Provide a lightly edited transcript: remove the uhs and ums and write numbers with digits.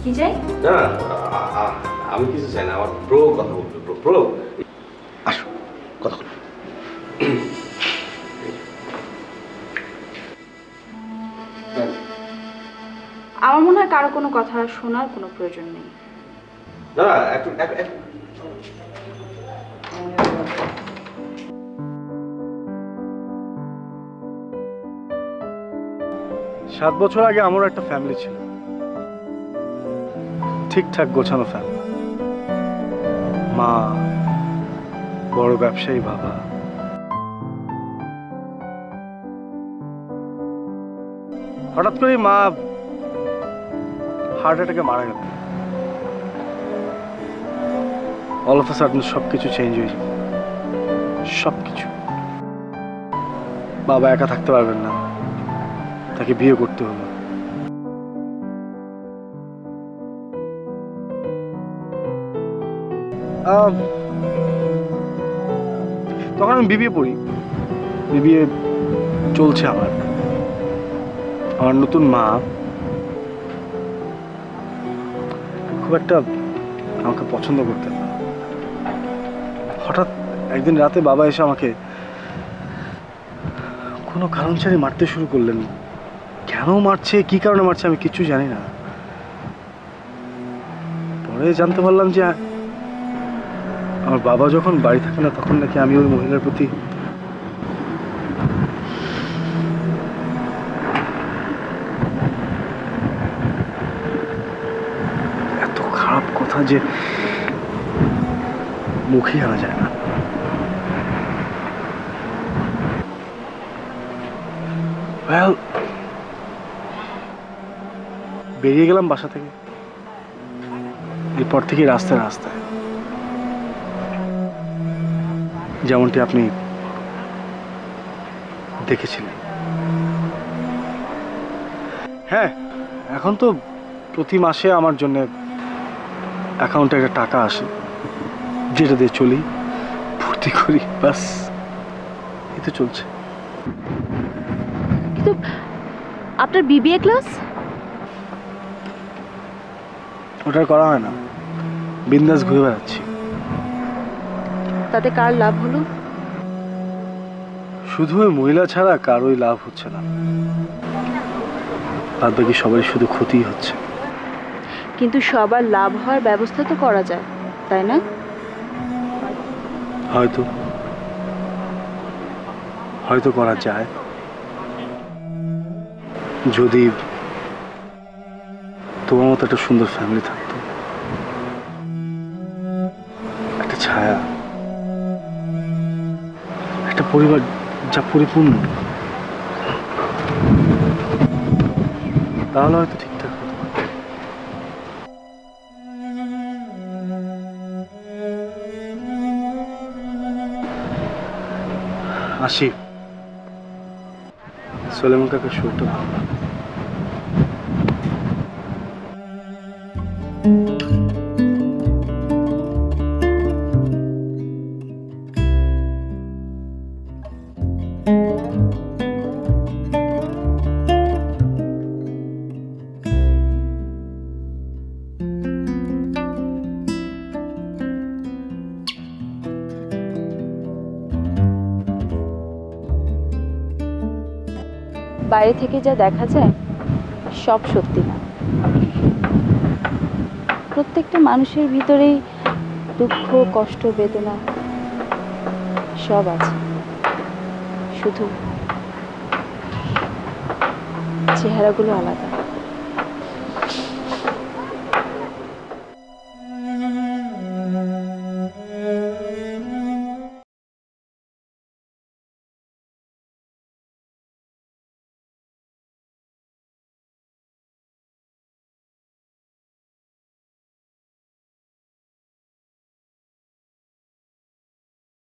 কি চাই? না আমি কিছু চাই না, আমার প্রো কথা বলবে। প্রো আসো কথা বল। আমার মনে হয় কারো কোনো কথা শোনার কোনো প্রয়োজন নেই। না একটু 7 বছর আগে আমার একটা ফ্যামিলি ছিল, ঠিকঠাক গোছানো ফ্যামিলি। মা, বড় ব্যবসায়ী বাবা, হঠাৎ করে মা হার্ট অ্যাটাকে মারা গেল। অল অফ আ সাডেন সবকিছু চেঞ্জ হয়ে যাবে, সবকিছু। বাবা একা থাকতে পারবেন না, তাকে বিয়ে করতে হলো। তখন আমি বিবিএ পড়ি, বিবিএ চলছে আমার। নতুন মা খুব একটা আমাকে পছন্দ করতেন না। হঠাৎ একদিন রাতে বাবা এসে আমাকে কোনো কারণ ছাড়াই মারতে শুরু করলেন। কেন মারছে, কি কারণে মারছে আমি কিচ্ছু জানি না। পরে জানতে পারলাম যে আমার বাবা যখন বাড়ি থাকে না তখন নাকি আমি ওই মহিলার প্রতি এত খারাপ কথা যে মুখে আনা যায় না। বেরিয়ে গেলাম বাসা থেকে। এরপর থেকে রাস্তায় রাস্তায়, যেমনটি আপনি দেখেছিলেন। হ্যাঁ, এখন তো প্রতি মাসে আমার জন্য অ্যাকাউন্টে একটা টাকা আসে, যেটা দিয়ে চলি, ভর্তি করি, বাস এই তো চলছে। কিন্তু আপনার বিবিএ ক্লাস? ওটা করা হয় না, বিন্দাস ঘুরে বেড়াচ্ছি। তাতে কার লাভ হলো? শুধু ওই মহিলা ছাড়া কারোই লাভ হচ্ছে না, বাদ বাকি সবারই শুধু ক্ষতিই হচ্ছে। কিন্তু সবার লাভ হওয়ার ব্যবস্থা তো করা যায়, তাই না? হয়তো হয়তো করা যায়, যদি তোমার মতো একটা সুন্দর ফ্যামিলি থাকতো, একটা ছায়া, একটা পরিবার যা পরিপূর্ণ, তাহলে হয়তো ঠিকঠাক হতো। আসি, সোলেমান কাকার শোটা ভালো লাগে। বাইরে থেকে যা দেখা যায় সব সত্যি না। প্রত্যেকটা মানুষের ভিতরেই দুঃখ, কষ্ট, বেদনা সব আছে, শুধু চেহারাগুলো আলাদা।